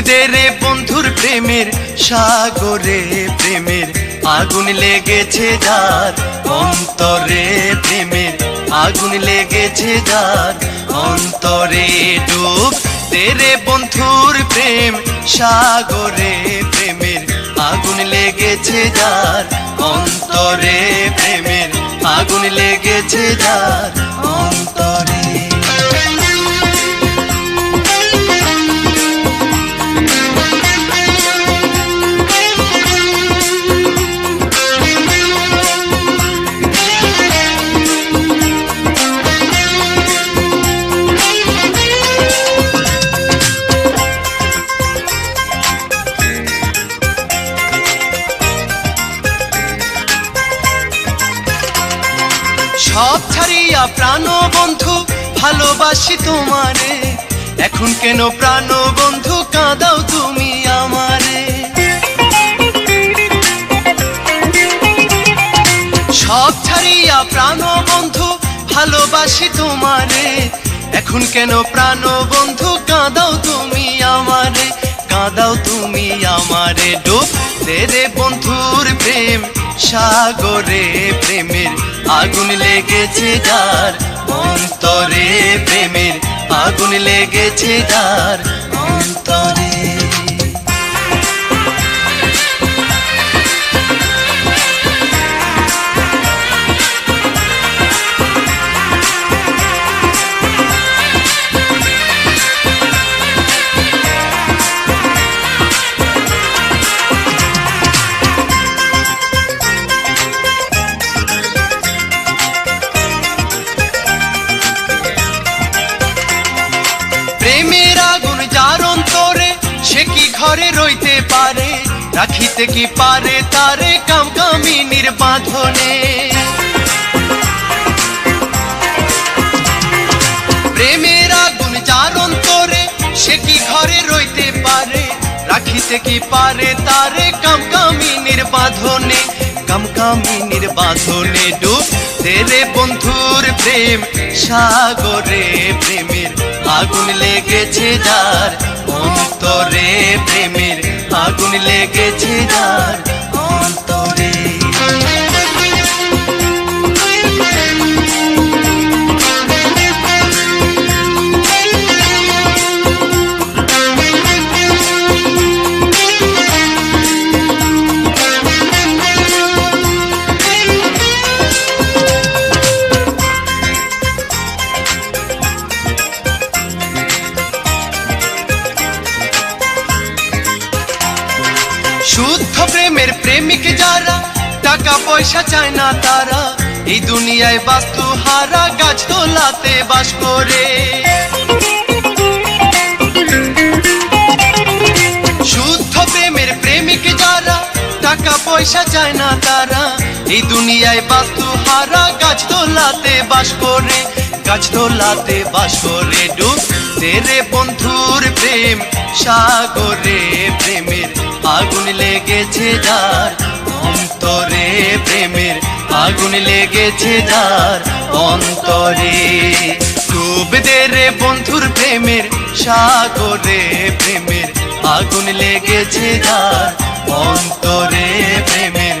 দে রে বন্ধুর প্রেমের সাগরে, প্রেমের আগুন লেগেছে যার অন্তরে, প্রেমের আগুন লেগেছে যার অন্তরে। ডুব দে রে বন্ধুর প্রেম সাগরে, প্রেমের আগুন লেগেছে যার অন্তরে, প্রেমের আগুন লেগেছে যার অন্তরে। সব ছাড়িয়া প্রাণ বন্ধু ভালোবাসি তোমারে, এখন কেন প্রাণ বন্ধু কাঁদাও তুমি আমারে। সব ছাড়িয়া প্রাণ বন্ধু ভালোবাসি তোমারে, এখন কেন প্রাণ বন্ধু কাঁদাও তুমি আমারে, কাঁদাও তুমি আমারে। ডুব দে রে বন্ধুর প্রেম সাগরে, প্রেমের আগুন লেগেছে যার অন্তরে, প্রেমের আগুন লেগেছে যার অন্তরে। প্রেমের আগুন যার অন্তরে, সে কি ঘরে রইতে পারে, রাখিতে কি পারে তারে কামকামিনীর বাঁধনে। প্রেমের আগুন যার অন্তরে, সে কি ঘরে রইতে পারে, রাখিতে কি পারে তারে কামকামিনীর বাঁধনে, কামকামিনীর বাঁধনে। ডুব দে রে বন্ধুর প্রেম সাগরে, প্রেমের আগুন লেগেছে যার অন্তরে, প্রেমের আগুন লেগেছে যার অন্তরে। শুদ্ধ প্রেমের প্রেমিক যারা, টাকা পয়সা চায় না তারা, এই দুনিয়ায় বাস্তু হারা গাছ তোলাতে বাস করে। শুদ্ধ প্রেমের প্রেমিক যারা, টাকা পয়সা চায় না তারা, এই দুনিয়ায় বাস্তু হারা গাছ তোলাতে বাস করে, গাছ তোলাতে বাস করে। ডুব দে রে বন্ধুর প্রেম সাগরে, প্রেমের আগুন লেগেছে যার অন্তরে, প্রেমের আগুন লেগেছে যার অন্তরে। ডুব দে রে বন্ধুর প্রেমের সাগরে, প্রেমের আগুন লেগেছে যার অন্তরে, প্রেমের